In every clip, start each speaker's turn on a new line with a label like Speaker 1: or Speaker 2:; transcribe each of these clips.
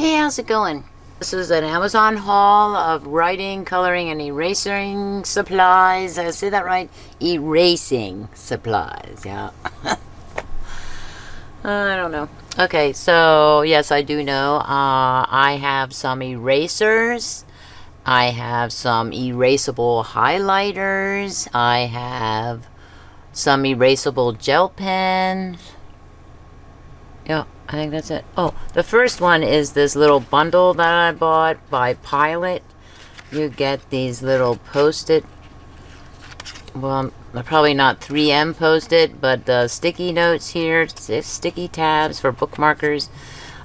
Speaker 1: Hey, how's it going? This is an Amazon haul of writing, coloring, and erasing supplies. I say that right? Erasing supplies, yeah. I don't know. Okay, so yes, I do know. I have some erasers. I have some erasable highlighters. I have some erasable gel pens. Yeah, I think that's it. Oh, the first one is this little bundle that I bought by Pilot. You get these little post-it, well, they're probably not 3M post-it, but the sticky notes here, sticky tabs for bookmarkers.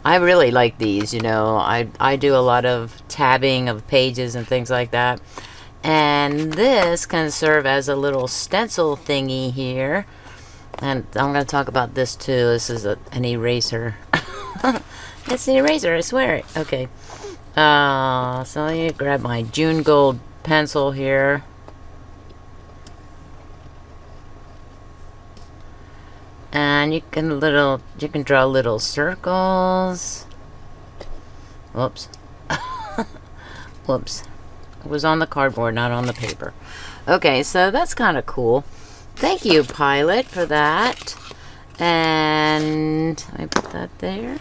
Speaker 1: I really like these, you know. I do a lot of tabbing of pages and things like that. And this can serve as a little stencil thingy here. And I'm going to talk about this too. This is an eraser. It's an eraser, I swear. Okay. So let me grab my June Gold pencil here. And you can draw little circles. Whoops. Whoops. It was on the cardboard, not on the paper. Okay, so that's kind of cool. Thank you, Pilot, for that. And I put that there.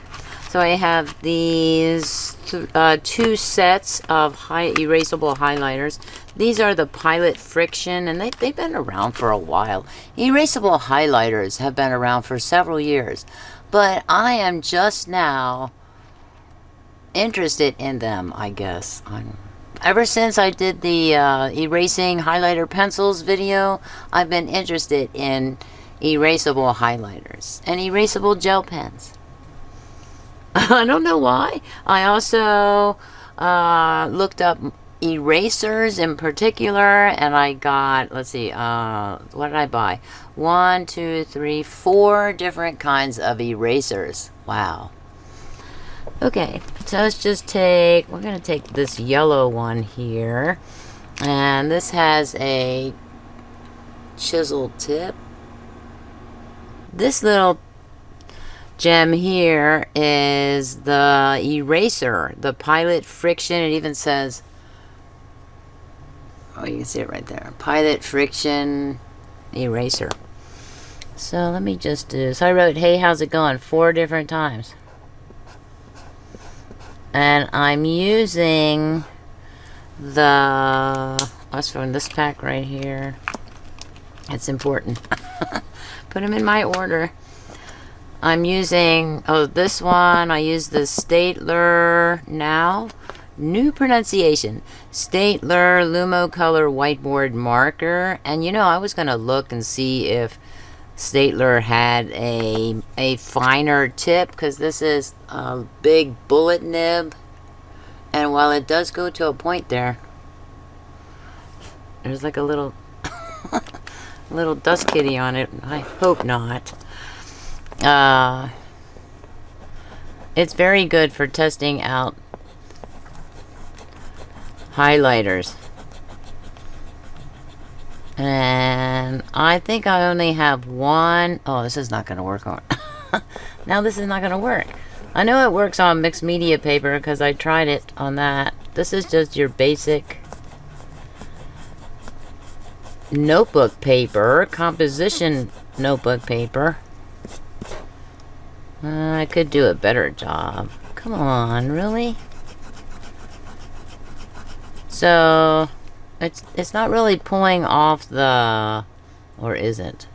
Speaker 1: So I have these two sets of erasable highlighters. These are the Pilot Friction, and they've been around for a while. Erasable highlighters have been around for several years, but I am just now interested in them, I guess. Ever since I did the erasing highlighter pencils video, I've been interested in erasable highlighters and erasable gel pens. I don't know why. I also looked up erasers in particular, and I got, let's see, what did I buy? 1, 2, 3, 4 different kinds of erasers. Wow. Okay, so let's just we're going to take this yellow one here, and this has a chisel tip. This little gem here is the eraser, the Pilot Friction. It even says, oh, you can see it right there, Pilot Friction eraser. So let me just so I wrote, hey, how's it going, 4 different times. And I'm using that's from this pack right here. It's important. Put them in my order. I'm using, this one, I use the Staedtler Now. New pronunciation. Staedtler Lumocolor Whiteboard Marker. And you know, I was going to look and see if Staedtler had a finer tip, because this is a big bullet nib, and while it does go to a point there's like a little little dust kitty on it. I hope not. It's very good for testing out highlighters. And I think I only have one. Oh, this is not going to work on. Now this is not going to work. I know it works on mixed media paper because I tried it on that. This is just your basic notebook paper, composition notebook paper. I could do a better job. Come on, really? So it's not really pulling off the, or is it?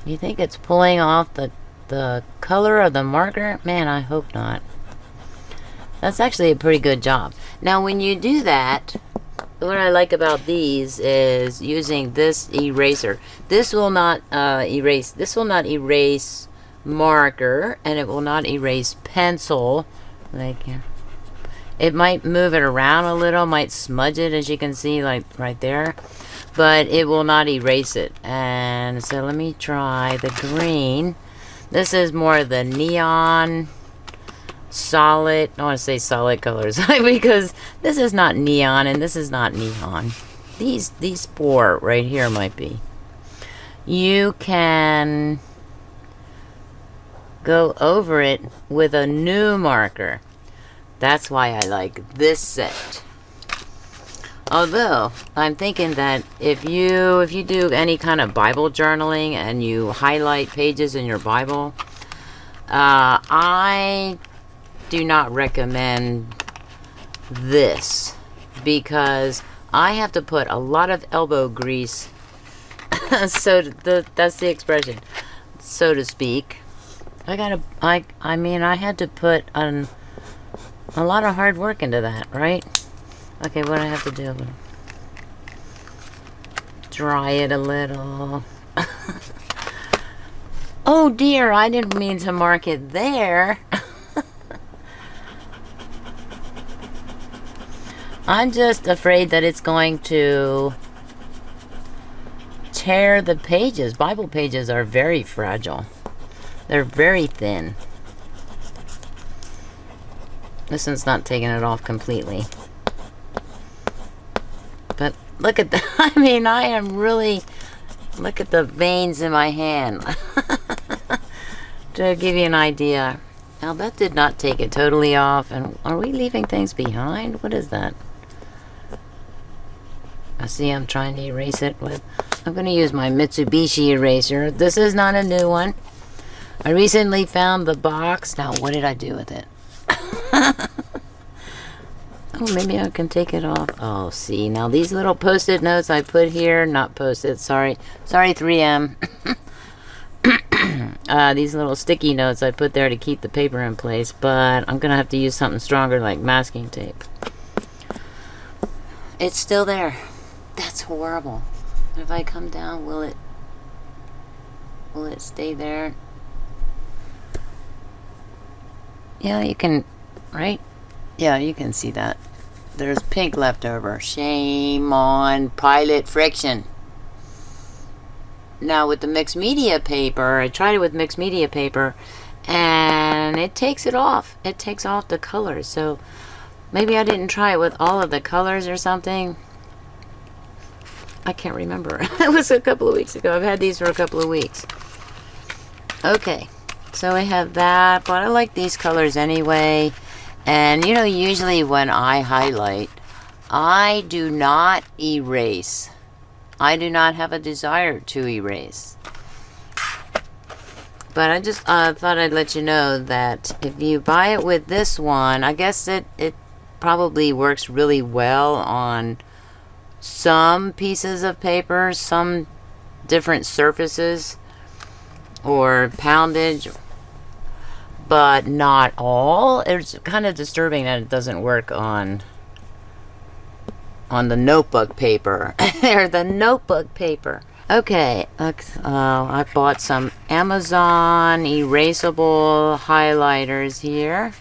Speaker 1: You think it's pulling off the color of the marker? Man, I hope not. That's actually a pretty good job. Now when you do that, what I like about these is using this eraser. This will not erase. This will not erase marker, and it will not erase pencil. Like here. It might move it around a little, might smudge it, as you can see, like right there, but it will not erase it. And so let me try the green. This is more the neon solid, I want to say solid colors because this is not neon and this is not neon. These 4 right here might be. You can go over it with a new marker. That's why I like this set. Although, I'm thinking that if you do any kind of Bible journaling and you highlight pages in your Bible, I do not recommend this because I have to put a lot of elbow grease, so that's the expression, so to speak. I mean, I had to put a lot of hard work into that, right? Okay, what do I have to do? Dry it a little. Oh dear, I didn't mean to mark it there. I'm just afraid that it's going to tear the pages. Bible pages are very fragile. They're very thin. This one's not taking it off completely. But look at that. I mean, I am really... Look at the veins in my hand. To give you an idea. Now, that did not take it totally off. And are we leaving things behind? What is that? I see I'm trying to erase it with... I'm going to use my Mitsubishi eraser. This is not a new one. I recently found the box. Now, what did I do with it? Oh, maybe I can take it off. Oh, see. Now, these little Post-it notes I put here. Not Post-it. Sorry. Sorry, 3M. These little sticky notes I put there to keep the paper in place. But I'm going to have to use something stronger like masking tape. It's still there. That's horrible. If I come down, will it stay there? Yeah, you can, right? Yeah, you can see that. There's pink left over. Shame on Pilot Friction. Now with the mixed media paper, I tried it with mixed media paper, and it takes it off. It takes off the colors. So maybe I didn't try it with all of the colors or something. I can't remember. It was a couple of weeks ago. I've had these for a couple of weeks. Okay, so I have that, but I like these colors anyway. And you know, usually when I highlight, I do not erase. I do not have a desire to erase. But I just thought I'd let you know that if you buy it with this one, I guess it probably works really well on some pieces of paper, some different surfaces or poundage, but not all. It's kind of disturbing that it doesn't work on the notebook paper. Or the notebook paper. Okay, I bought some Amazon erasable highlighters here.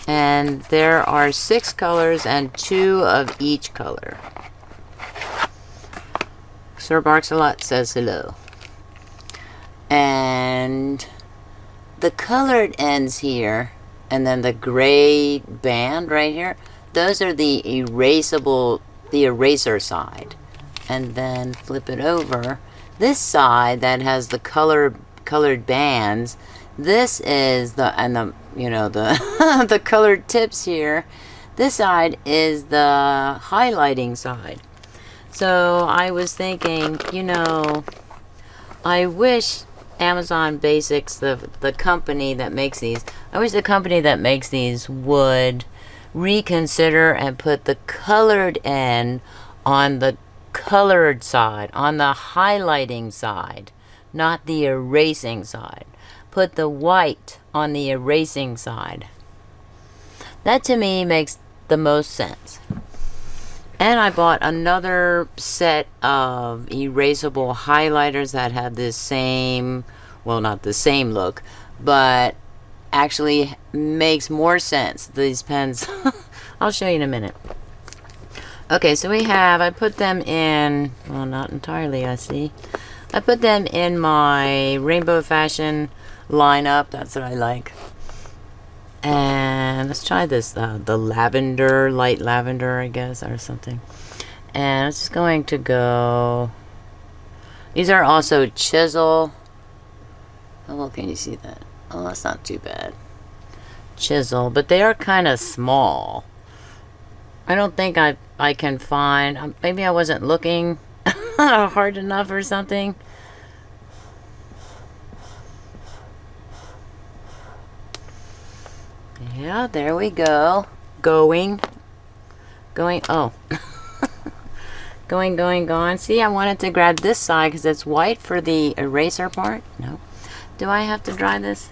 Speaker 1: And there are 6 colors and 2 of each color. Sir Barks-a-Lot says hello. And the colored ends here, and then the gray band right here, those are the eraser side. And then flip it over. This side that has the colored bands, this is the the colored tips here. This side is the highlighting side. So I was thinking, you know, I wish Amazon Basics, the company that makes these, I wish the company that makes these would reconsider and put the colored end on the colored side, on the highlighting side, not the erasing side. Put the white on the erasing side. That to me makes the most sense. And I bought another set of erasable highlighters that have this same, well, not the same look, but actually makes more sense. These pens, I'll show you in a minute. Okay, so I put them in, well, not entirely, I see. I put them in my Rainbow Fashion lineup. That's what I like. And let's try this, the lavender, light lavender, I guess, or something. And it's going to go, these are also chisel How well can you see that? Oh, that's not too bad. Chisel, but they are kind of small. I don't think I can find, maybe I wasn't looking hard enough or something. Yeah, there we go. Going, oh. Going. See, I wanted to grab this side because it's white for the eraser part. No. Do I have to dry this?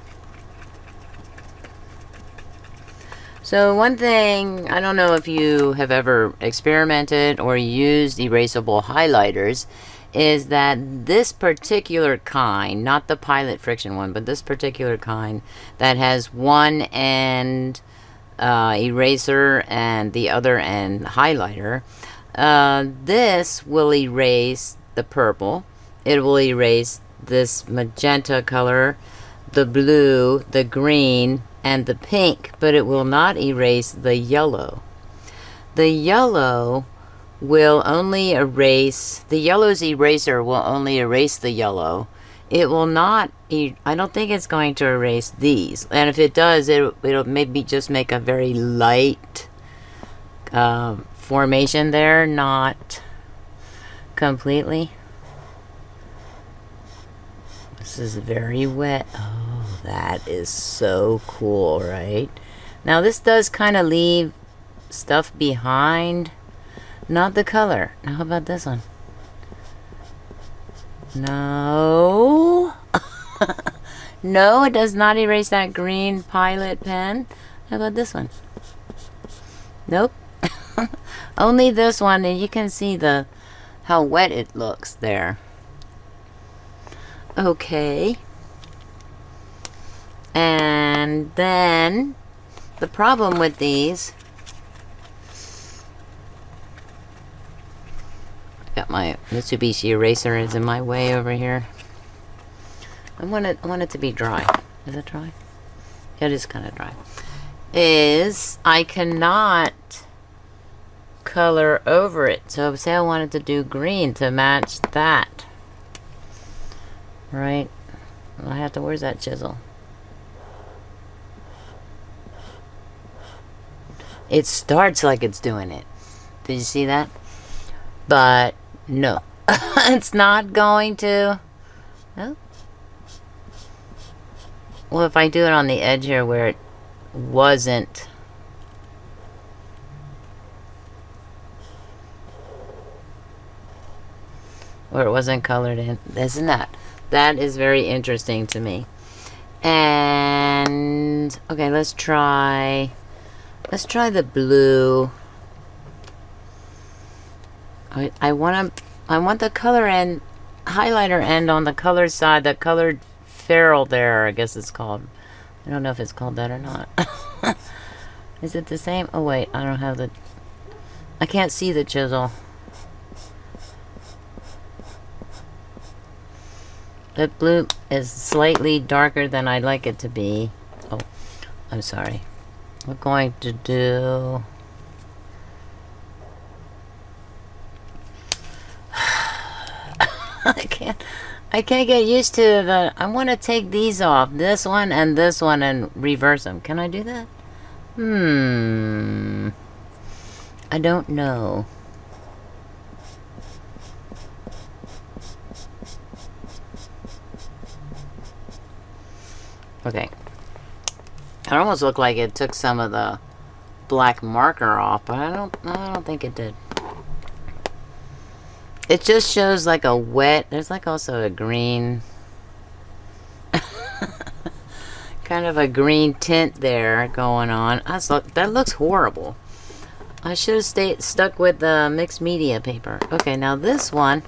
Speaker 1: So one thing, I don't know if you have ever experimented or used erasable highlighters, is that this particular kind, not the Pilot Friction one, but this particular kind that has one end eraser and the other end highlighter, this will erase the purple. It will erase this magenta color, the blue, the green, and the pink, but it will not erase the yellow. The yellow will only erase, the yellow's eraser will only erase the yellow. It will not, I don't think it's going to erase these. And if it does, it'll maybe just make a very light formation there, not completely. This is very wet. Oh, that is so cool, right? Now this does kind of leave stuff behind. Not the color. Now how about this one? No. No, it does not erase that green Pilot pen. How about this one? Nope. Only this one, and you can see how wet it looks there. Okay. And then the problem with these, got my Mitsubishi eraser is in my way over here. I want it to be dry. Is it dry? It is kind of dry. Is I cannot color over it. So say I wanted to do green to match that. Right? I have to, where's that chisel? It starts like it's doing it. Did you see that? But no. It's not going to. No. Well, if I do it on the edge here where it wasn't. Where it wasn't colored in. Isn't that? That is very interesting to me. And okay, let's try the blue. I want the color end, highlighter end on the color side, the colored ferrule there, I guess it's called. I don't know if it's called that or not. Is it the same? Oh wait, I don't have I can't see the chisel. That blue is slightly darker than I'd like it to be. Oh, I'm sorry. We're going to do. I can't get used to the. I want to take these off. This one, and reverse them. Can I do that? I don't know. Okay. It almost looked like it took some of the black marker off, but I don't think it did. It just shows like a wet, there's like also a green, kind of a green tint there going on. That looks horrible. I should have stuck with the mixed media paper. Okay, now this one,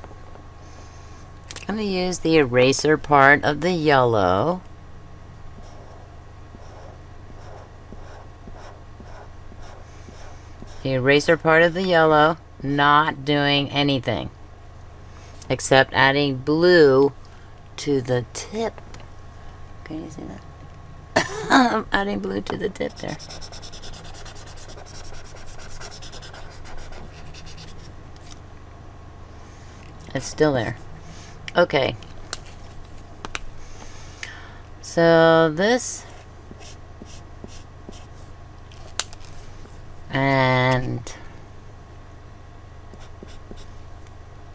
Speaker 1: I'm going to use the eraser part of the yellow. The eraser part of the yellow, not doing anything except adding blue to the tip. Can you see that? I'm adding blue to the tip there. It's still there. Okay. So this and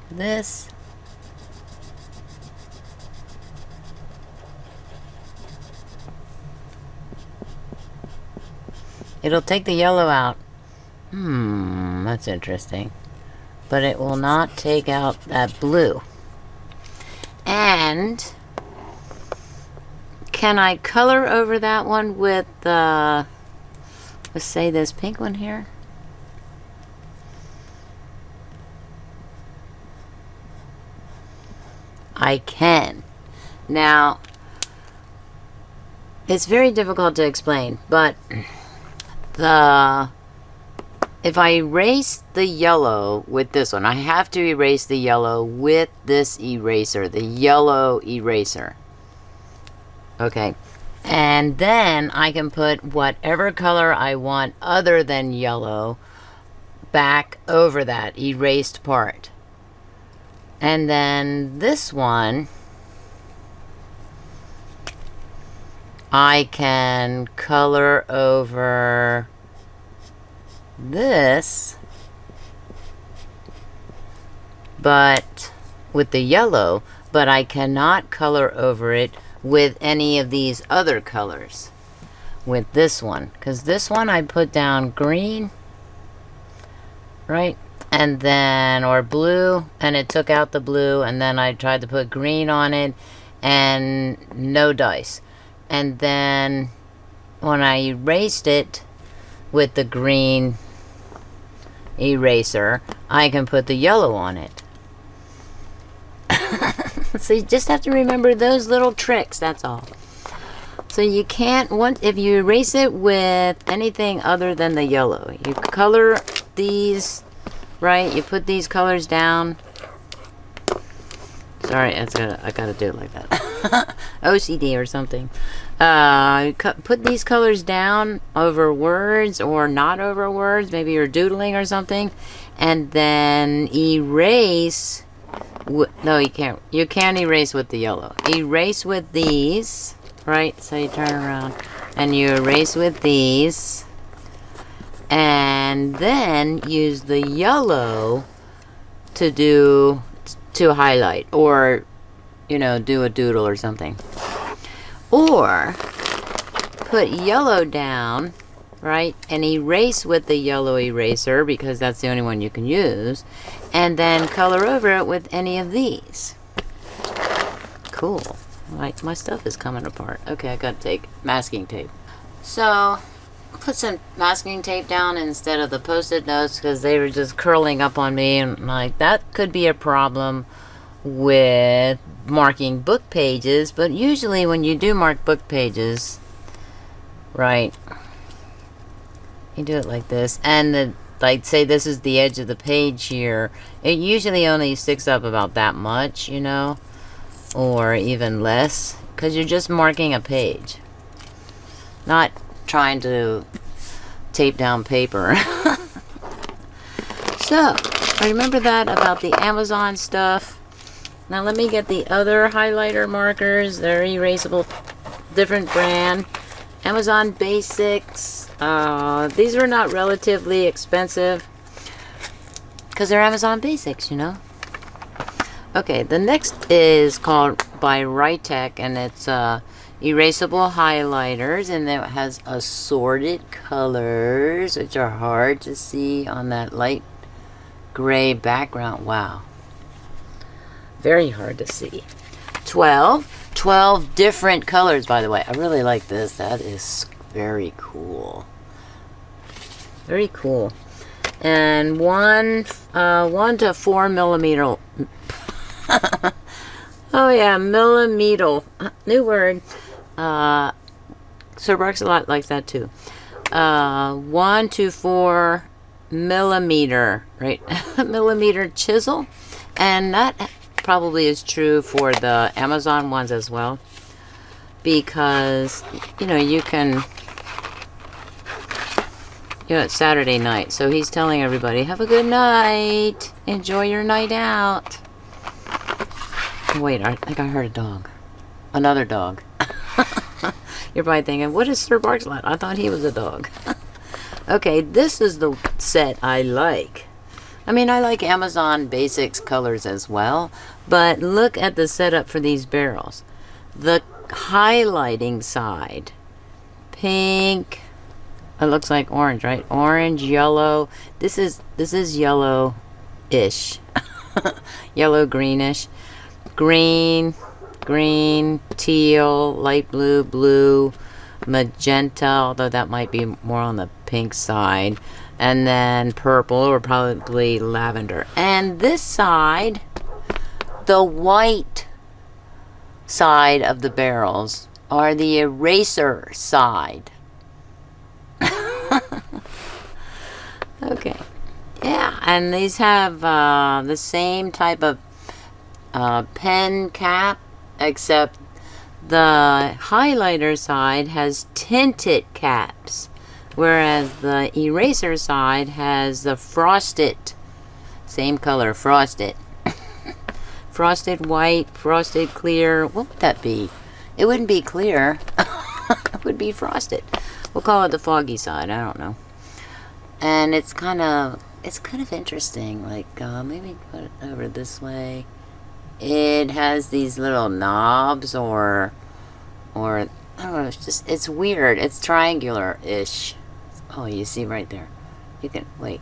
Speaker 1: this. It'll take the yellow out. That's interesting. But it will not take out that blue. And can I color over that one with let's say this pink one here? I can. Now, it's very difficult to explain, but if I erase the yellow with this one, I have to erase the yellow with this eraser, the yellow eraser. Okay. And then I can put whatever color I want other than yellow back over that erased part. And then this one, I can color over this, but with the yellow, but I cannot color over it with any of these other colors with this one, because this one I put down green, right? And then, or blue, and it took out the blue, and then I tried to put green on it, and no dice. And then when I erased it with the green eraser, I can put the yellow on it. So you just have to remember those little tricks, that's all. So you can't, if you erase it with anything other than the yellow, you color these, right? You put these colors down. Sorry, I gotta do it like that. OCD or something. Put these colors down over words or not over words. Maybe you're doodling or something. And then erase. No, you can't. You can't erase with the yellow. Erase with these, right? So you turn around and you erase with these. And then use the yellow to highlight, or do a doodle or something, or put yellow down, right, and erase with the yellow eraser, because that's the only one you can use, and then color over it with any of these. Cool. Right, my stuff is coming apart. Okay, I gotta take masking tape. So put some masking tape down instead of the post-it notes, because they were just curling up on me, and like that could be a problem with marking book pages. But usually when you do mark book pages, right, you do it like this, and like say this is the edge of the page here, it usually only sticks up about that much, or even less, because you're just marking a page, not trying to tape down paper. So remember that about the Amazon stuff. Now let me get the other highlighter markers. They're erasable, different brand, Amazon Basics. These are not relatively expensive because they're Amazon Basics, Okay, the next is called by Writech, and it's erasable highlighters, and it has assorted colors, which are hard to see on that light gray background. Wow, very hard to see. 12 different colors, by the way. I really like this. That is very cool. Very cool. And 1 to 4 millimeter. Oh yeah, millimeter. New word. Sir Barks-a-Lot likes that too. 1 to 4 millimeter, right? Millimeter chisel. And that probably is true for the Amazon ones as well. Because, you can... it's Saturday night, so he's telling everybody, have a good night. Enjoy your night out. Wait, I think I heard a dog. Another dog. You're probably thinking, what is Sir Barks-Lett? I thought he was a dog. Okay, this is the set I like. I mean, I like Amazon Basics colors as well, but look at the setup for these barrels. The highlighting side, pink, it looks like orange, right? Orange, yellow. This is yellow-ish. Yellow, greenish. Green, teal, light blue, blue, magenta, although that might be more on the pink side, and then purple or probably lavender. And this side, the white side of the barrels, are the eraser side. Okay, yeah, and these have the same type of pen cap, except the highlighter side has tinted caps, whereas the eraser side has the frosted, same color, frosted. Frosted white, frosted clear. What would that be? It wouldn't be clear. It would be frosted. We'll call it the foggy side. I don't know. And it's kind of interesting. Like, maybe put it over this way. It has these little knobs or I don't know, it's weird. It's triangular-ish. Oh, you see right there. You can, wait.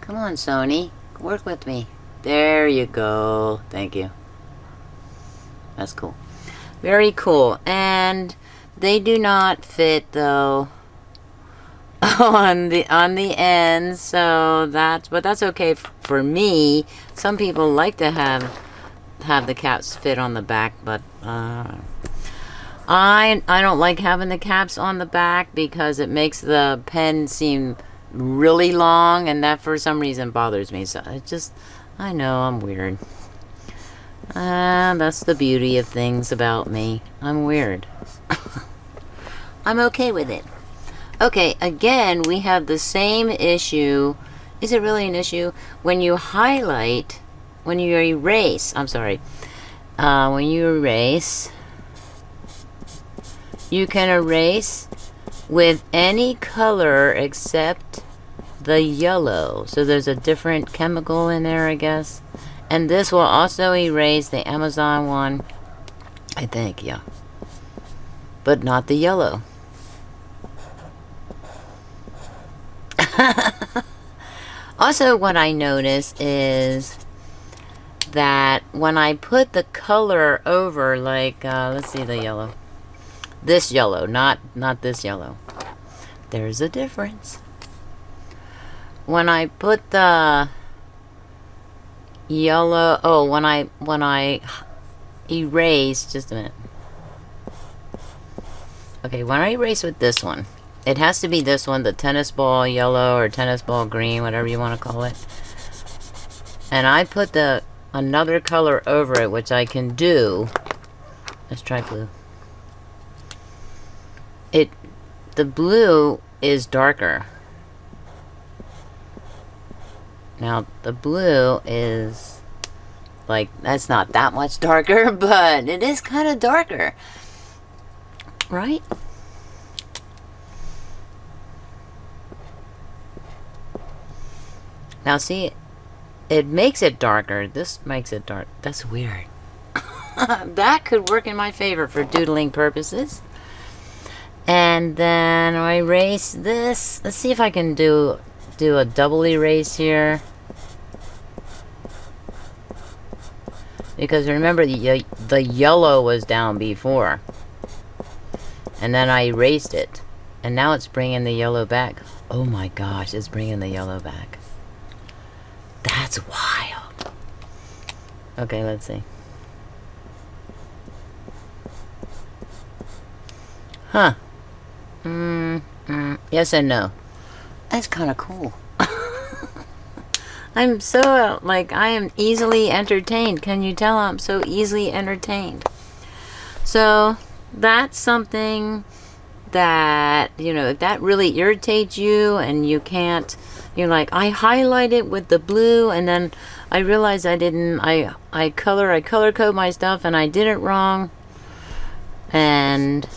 Speaker 1: Come on, Sony. Work with me. There you go. Thank you. That's cool. Very cool. And they do not fit, though, on the ends, so that's okay for me. Some people like to have the caps fit on the back, but I don't like having the caps on the back because it makes the pen seem really long, and that for some reason bothers me. So I know I'm weird. That's the beauty of things about me. I'm weird. I'm okay with it. Okay, again, we have the same issue. Is it really an issue? When you highlight, when you erase, when you erase, you can erase with any color except the yellow. So there's a different chemical in there, I guess. And this will also erase the Amazon one, I think, yeah. But not the yellow. Also, what I notice is that when I put the color over, like, let's see the yellow. This yellow, not this yellow. There's a difference. When I put the yellow, oh, when I erase, just a minute. Okay, when I erase with this one, it has to be this one, the tennis ball yellow or tennis ball green, whatever you want to call it. And I put another color over it, which I can do. Let's try blue. The blue is darker. Now, the blue is, like, that's not that much darker, but it is kind of darker. Right? Now see, it makes it darker. This makes it dark. That's weird. That could work in my favor for doodling purposes. And then I erase this. Let's see if I can do a double erase here. Because remember, the yellow was down before. And then I erased it. And now it's bringing the yellow back. Oh my gosh, it's bringing the yellow back. That's wild. Okay, let's see. Huh. Yes and no. That's kind of cool. I'm so, like, I am easily entertained. Can you tell I'm so easily entertained? So, that's something that, you know, if that really irritates you and you can't, you're like, I highlight it with the blue and then I realize I didn't, I color code my stuff and I did it wrong. And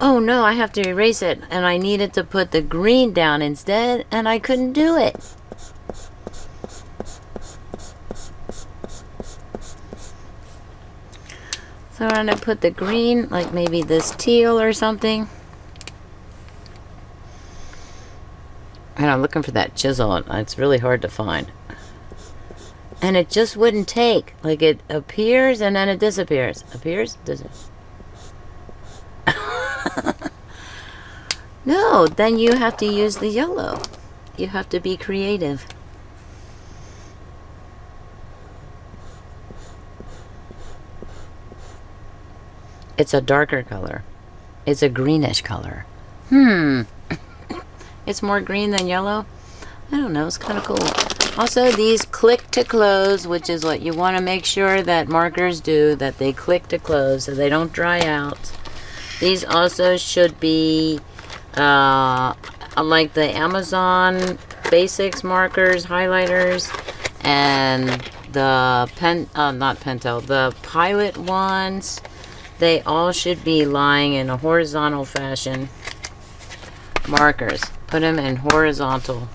Speaker 1: oh no, I have to erase it, and I needed to put the green down instead, and I couldn't do it. So I'm gonna put the green, like maybe this teal or something. And I'm looking for that chisel, and it's really hard to find. And it just wouldn't take. Like, it appears and then it disappears. Appears, disappears. No, then you have to use the yellow. You have to be creative. It's a darker color. It's a greenish color. It's more green than yellow. I don't know, it's kind of cool. Also, these click to close, which is what you want to make sure that markers do, that they click to close so they don't dry out. These also should be like the Amazon Basics markers, highlighters, and the not Pentel, the Pilot ones. They all should be lying in a horizontal fashion. Markers. Put them in horizontal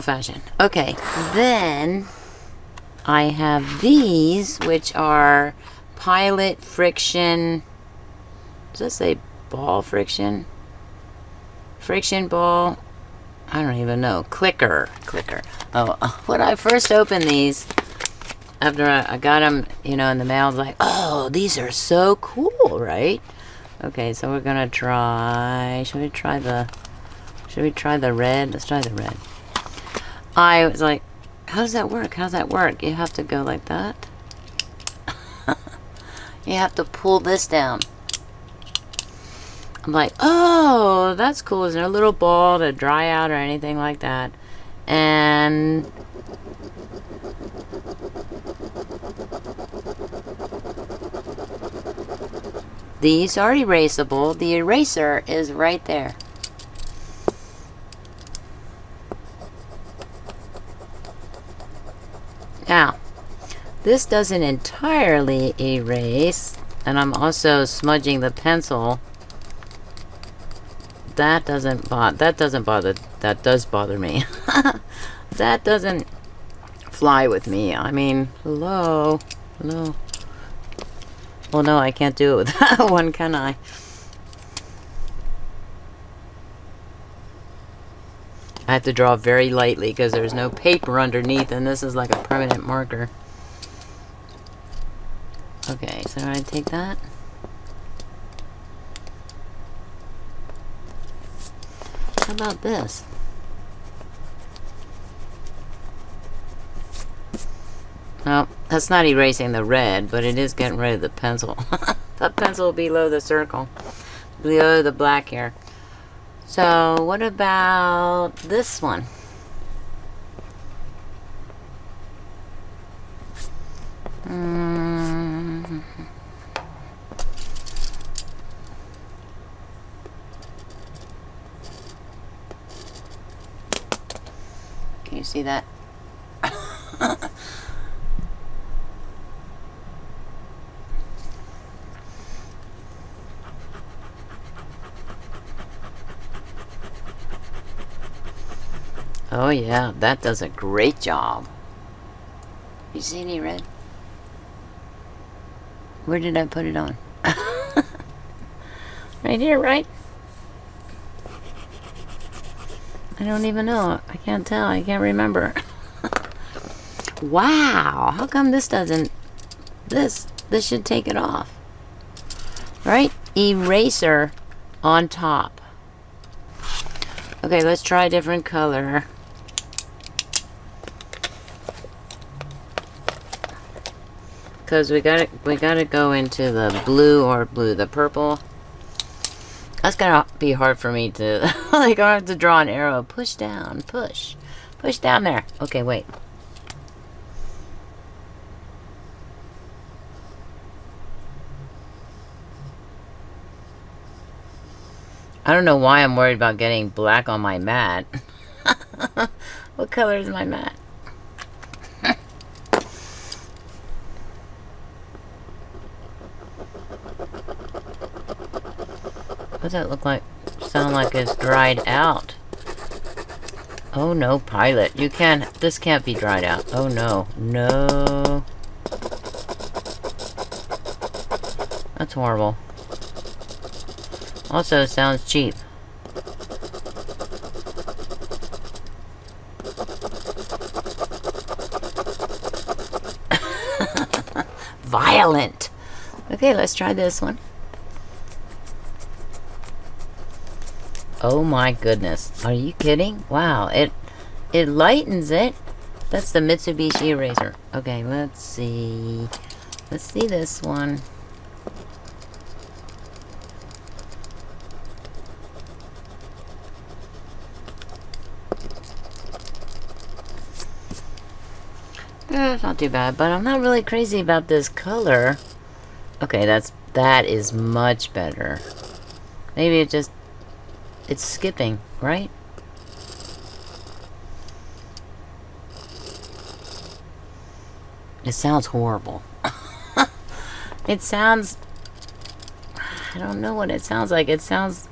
Speaker 1: fashion. Okay, then I have these, which are Pilot Friction. Does that say ball friction? Friction ball. I don't even know. Clicker. Oh, when I first opened these, after I got them, you know, in the mail, I was like, oh, these are so cool, right? Okay, so we're gonna try. Should we try the red? Let's try the red. I was like, how does that work? How's that work? You have to go like that. You have to pull this down. I'm like, oh, that's cool. Is there a little ball to dry out or anything like that? And these are erasable. The eraser is right there. Now, this doesn't entirely erase, and I'm also smudging the pencil. That does bother me. That doesn't fly with me. I mean, hello. Well, no, I can't do it with that one, can I? I have to draw very lightly because there's no paper underneath, and this is like a permanent marker. Okay, so I take that. How about this? Well, that's not erasing the red, but it is getting rid of the pencil. The pencil below the circle. Below the black here. So, what about this one? Can you see that? Oh yeah, that does a great job. You see any red? Where did I put it on? Right here, right? I don't even know. I can't tell. I can't remember. Wow, how come this doesn't... This should take it off. Right? Eraser on top. Okay, let's try a different color. Because we gotta go into the the purple. That's gonna be hard for me to, like, I have to draw an arrow. Push down, push down there. Okay, wait. I don't know why I'm worried about getting black on my mat. What color is my mat? What's that look like? Sound like it's dried out. Oh no, Pilot. You can't... This can't be dried out. Oh no. No. That's horrible. Also, sounds cheap. Violent. Okay, let's try this one. Oh my goodness. Are you kidding? Wow, it lightens it. That's the Mitsubishi eraser. Okay, let's see. Let's see this one. It's not too bad, but I'm not really crazy about this color. Okay, that is much better. Maybe it's skipping, right? It sounds horrible. It sounds... I don't know what it sounds like. It sounds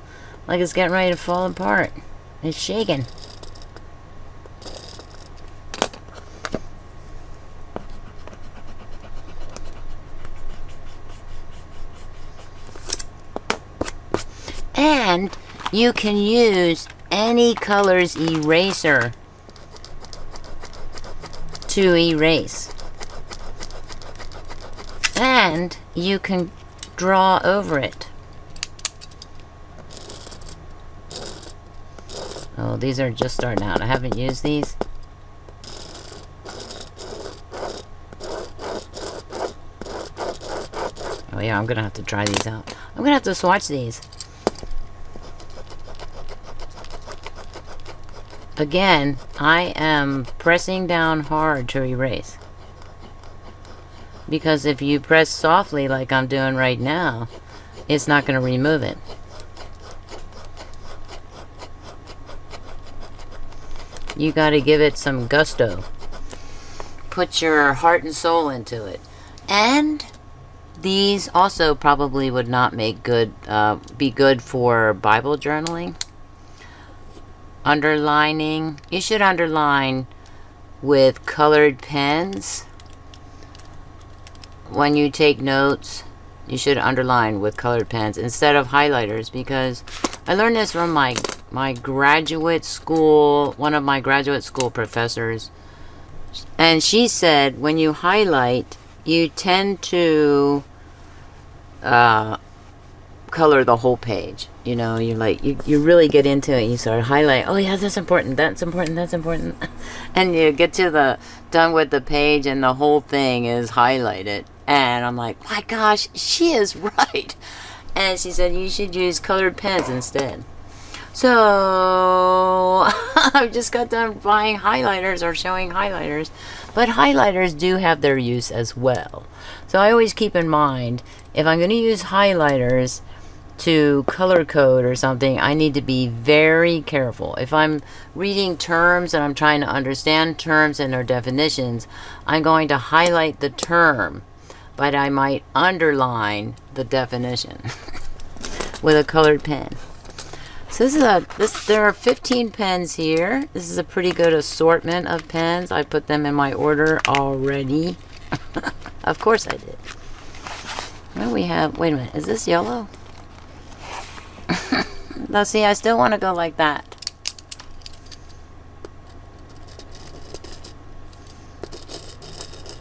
Speaker 1: like it's getting ready to fall apart. It's shaking. And you can use any color's eraser to erase. And you can draw over it. Oh, these are just starting out. I haven't used these. Oh yeah, I'm gonna have to try these out. I'm gonna have to swatch these. Again, I am pressing down hard to erase. Because if you press softly like I'm doing right now, it's not going to remove it. You got to give it some gusto. Put your heart and soul into it. And these also probably would not make be good for Bible journaling. Underlining. You should underline with colored pens. When you take notes, you should underline with colored pens instead of highlighters, because I learned this from my graduate school, one of my graduate school professors. And she said when you highlight, you tend to color the whole page. You know, you really get into it. You start highlight. Oh yeah, that's important. That's important. That's important. And you get to done with the page, and the whole thing is highlighted. And I'm like, my gosh, she is right. And she said you should use colored pens instead. So I've just got done buying highlighters or showing highlighters, but highlighters do have their use as well. So I always keep in mind, if I'm going to use highlighters to color code or something, I need to be very careful. If I'm reading terms and I'm trying to understand terms and their definitions, I'm going to highlight the term, but I might underline the definition with a colored pen. So there are 15 pens here. This is a pretty good assortment of pens. I put them in my order already. Of course I did. Well, we have, wait a minute, is this yellow? Now see, I still want to go like that.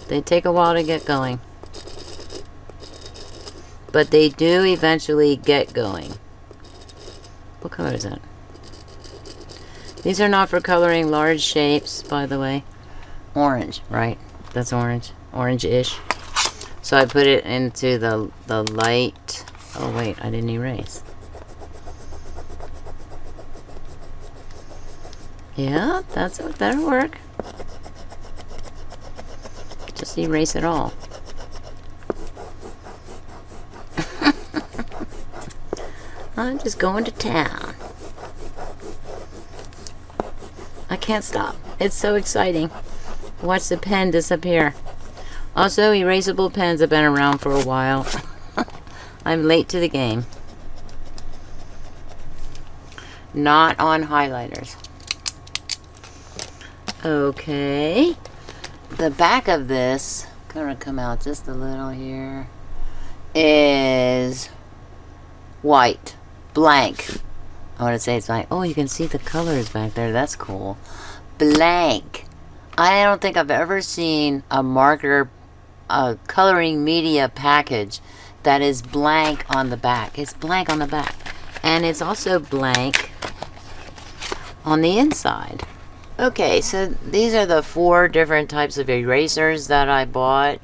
Speaker 1: They take a while to get going. But they do eventually get going. What color is that? These are not for coloring large shapes, by the way. Orange, right? That's orange. Orange-ish. So I put it into the light. Oh wait, I didn't erase. Yeah, that'll work. Just erase it all. I'm just going to town. I can't stop. It's so exciting. Watch the pen disappear. Also, erasable pens have been around for a while. I'm late to the game. not on highlighters. Okay. The back of this, gonna come out just a little here, is white, blank. I want to say it's like, oh, you can see the colors back there. That's cool. Blank. I don't think I've ever seen a marker, a coloring media package that is blank on the back. It's blank on the back. And it's also blank on the inside. Okay, so these are the 4 different types of erasers that I bought.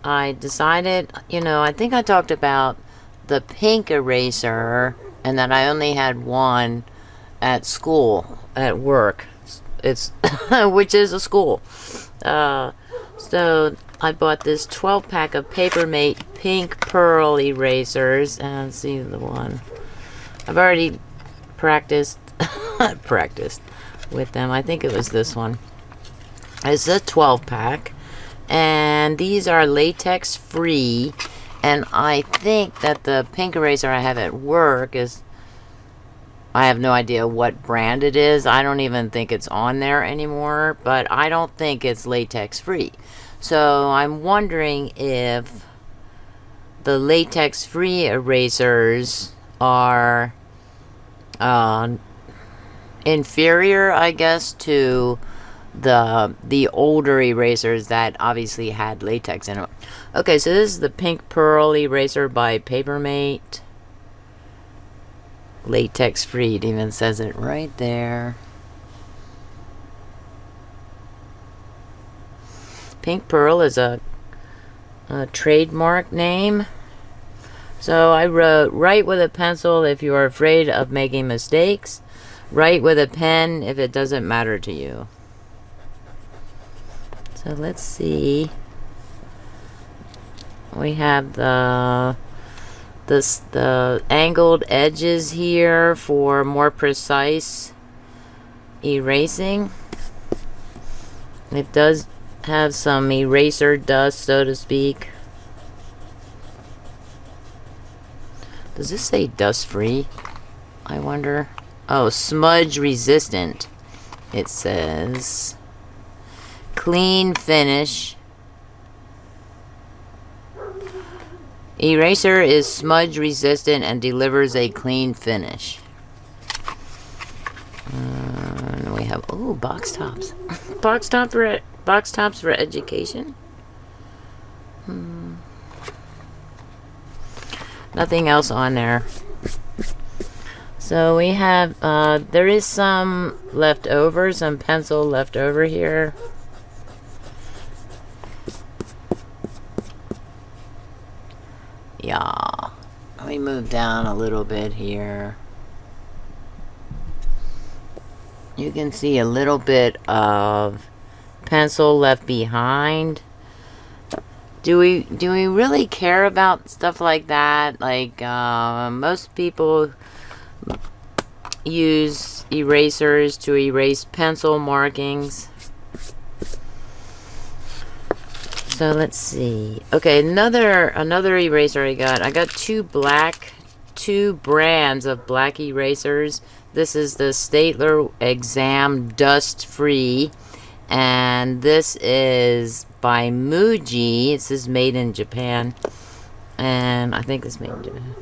Speaker 1: I decided, you know, I think I talked about the pink eraser and that I only had one at school, at work. It's which is a school. So I bought this 12-pack of Papermate pink pearl erasers, and see the one. I've already practiced with them. I think it was this one. It's a 12-pack, and these are latex free. And I think that the pink eraser I have at work is, I have no idea what brand it is. I don't even think it's on there anymore, but I don't think it's latex free. So I'm wondering if the latex free erasers are inferior, I guess, to the older erasers that obviously had latex in them. Okay, so this is the pink pearl eraser by Papermate. Latex free, it even says it right there. Pink pearl is a trademark name. So I wrote, write with a pencil if you are afraid of making mistakes. Write with a pen if it doesn't matter to you. So let's see. We have the angled edges here for more precise erasing. It does have some eraser dust, so to speak. Does this say dust free? I wonder. Oh, smudge resistant. It says clean finish. Eraser is smudge resistant and delivers a clean finish. And we have, oh, box tops. box tops for education. Nothing else on there. So we have, there is some left over, some pencil left over here. Yeah. Let me move down a little bit here. You can see a little bit of pencil left behind. Do we really care about stuff like that? Like, most people use erasers to erase pencil markings. So let's see. Okay, another eraser I got two brands of black erasers. This is the Staedtler Exam Dust Free, and this is by Muji. It says made in Japan, and I think it's made in Japan.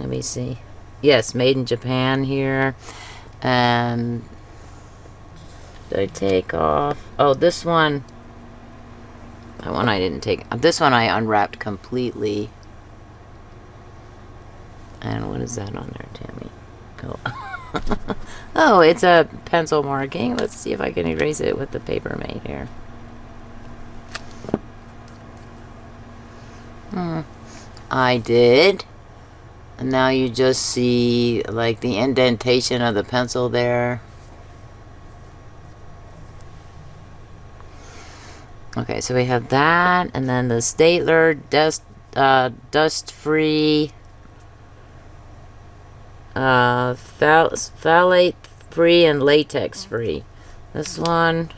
Speaker 1: Let me see. Yes, made in Japan here. And did I take off? Oh, this one. That one I didn't take. This one I unwrapped completely. And what is that on there, Tammy? Oh. Oh, it's a pencil marking. Let's see if I can erase it with the Papermate here. I did. And now you just see like the indentation of the pencil there. Okay, so we have that, and then the Staedtler dust free, phthalate free, and latex free. This one,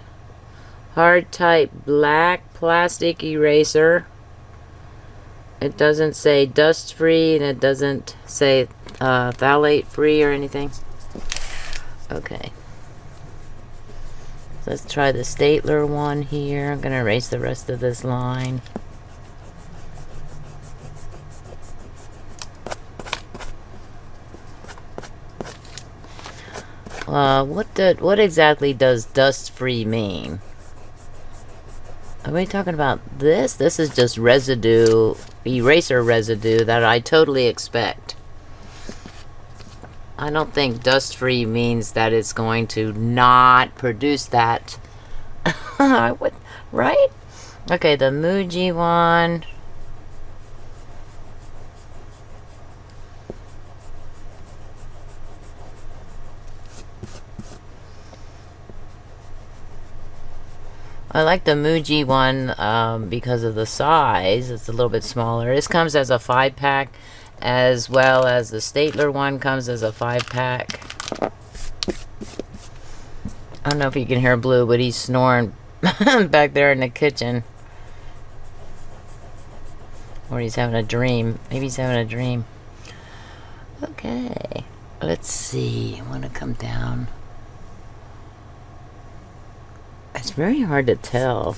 Speaker 1: hard type black plastic eraser. It doesn't say dust free, and it doesn't say phthalate free or anything? Okay. Let's try the Staedtler one here. I'm going to erase the rest of this line. What exactly does dust-free mean? Are we talking about this? This is just residue, eraser residue that I totally expect. I don't think dust-free means that it's going to not produce that. I would, right? Okay, the Muji one. I like the Muji one because of the size. It's a little bit smaller. This comes as a 5-pack, as well as the Staedtler one comes as a 5-pack. I don't know if you can hear Blue, but he's snoring back there in the kitchen. Or he's having a dream. Maybe he's having a dream. Okay. Let's see. I want to come down. It's very hard to tell.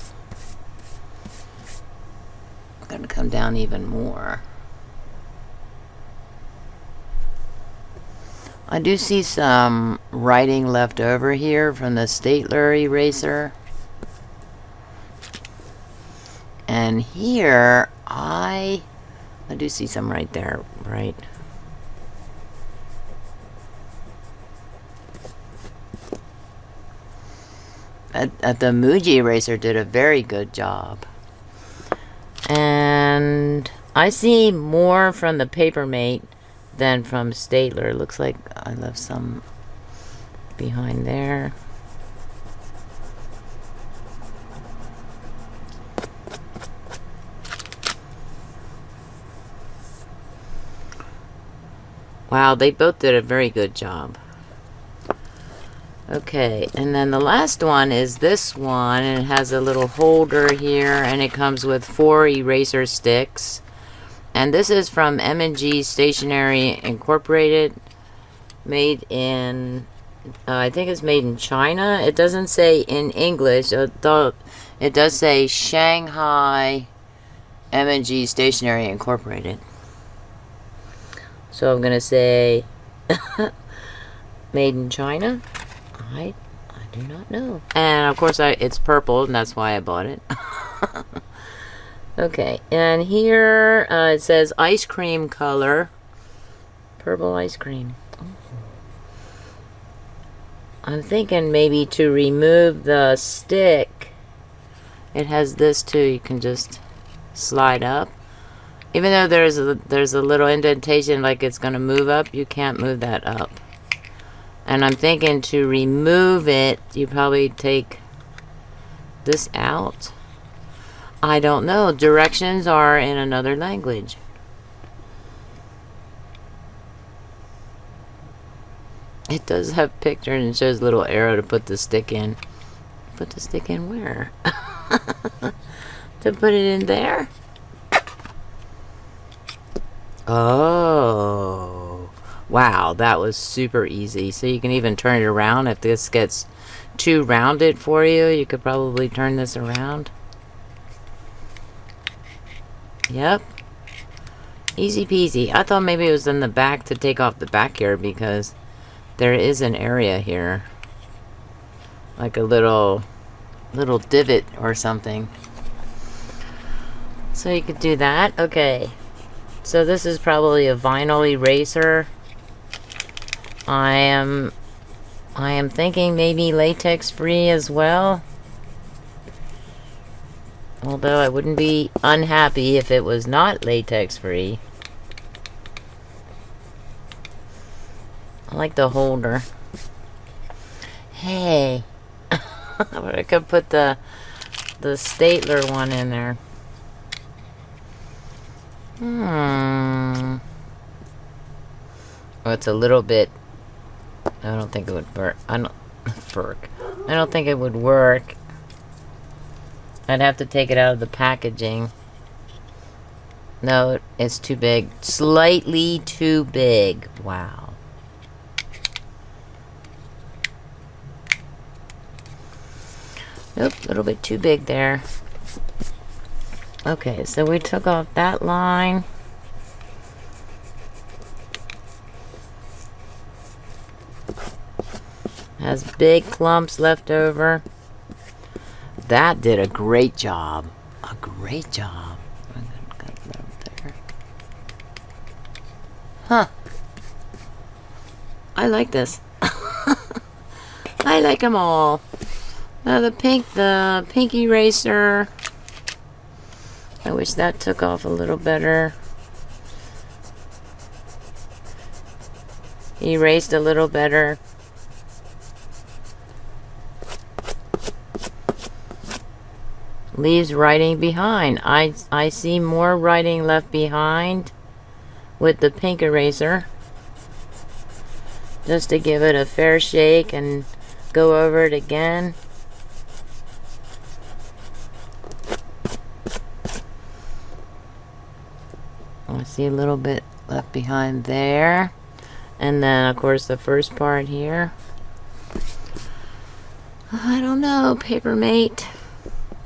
Speaker 1: I'm going to come down even more. I do see some writing left over here from the Staedtler eraser. And here, I do see some right there, right? At the Muji eraser did a very good job. And I see more from the Papermate than from Staedtler. Looks like I left some behind there. Wow, they both did a very good job. Okay, and then the last one is this one, and it has a little holder here, and it comes with 4 eraser sticks. And this is from M&G Stationery Incorporated, made in, I think it's made in China. It doesn't say in English, though it does say Shanghai M&G Stationery Incorporated. So I'm going to say made in China. I do not know. And of course it's purple, and that's why I bought it. Okay, and here it says ice cream color. Purple ice cream. I'm thinking maybe to remove the stick, it has this too. You can just slide up. Even though there's a little indentation like it's going to move up, you can't move that up. And I'm thinking to remove it, you probably take this out. I don't know. Directions are in another language. It does have picture and it shows a little arrow to put the stick in. Put the stick in where? To put it in there? Oh. Wow, that was super easy. So you can even turn it around. If this gets too rounded for you, you could probably turn this around. Yep. Easy peasy. I thought maybe it was in the back to take off the back here because there is an area here. Like a little divot or something. So you could do that. Okay. So this is probably a vinyl eraser. I am thinking maybe latex free as well. Although I wouldn't be unhappy if it was not latex free. I like the holder. Hey. I could put the Staedtler one in there. Oh, it's a little bit. I don't think it would work. I don't think it would work. I'd have to take it out of the packaging. No, it's too big. Slightly too big. Wow. Nope, a little bit too big there. Okay, so we took off that line. Has big clumps left over. That did a great job. A great job. There. Huh. I like this. I like them all. Now the pink eraser. I wish that took off a little better. Erased a little better. Leaves writing behind. I see more writing left behind with the pink eraser. Just to give it a fair shake and go over it again. I see a little bit left behind there. And then, of course, the first part here. I don't know, Papermate.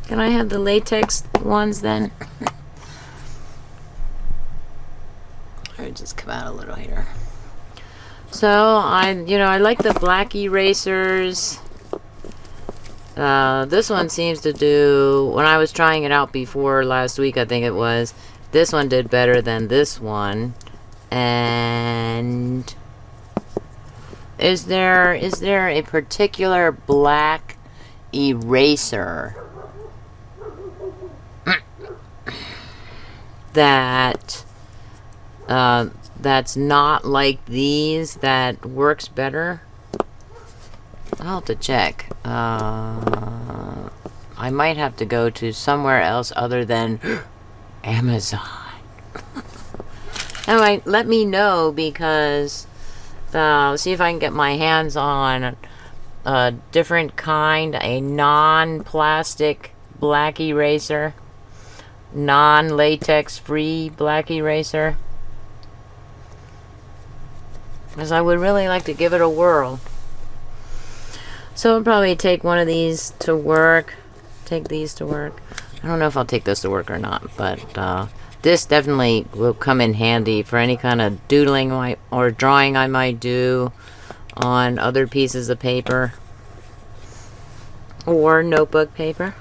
Speaker 1: Can I have the latex ones then? Or just come out a little here. So, I like the black erasers. This one seems to do, when I was trying it out before last week, I think it was, this one did better than this one. And is there a particular black eraser that that's not like these that works better? I'll have to check. I might have to go to somewhere else other than Amazon. Anyway, let me know, because see if I can get my hands on a different kind, a non-plastic black eraser, non-latex free black eraser, because I would really like to give it a whirl. So I'll probably take one of these to work. Take these to work. I don't know if I'll take this to work or not, but this definitely will come in handy for any kind of doodling or drawing I might do on other pieces of paper or notebook paper.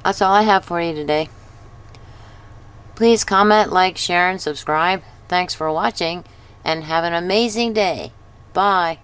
Speaker 1: That's all I have for you today. Please comment, like, share, and subscribe. Thanks for watching, and have an amazing day. Bye.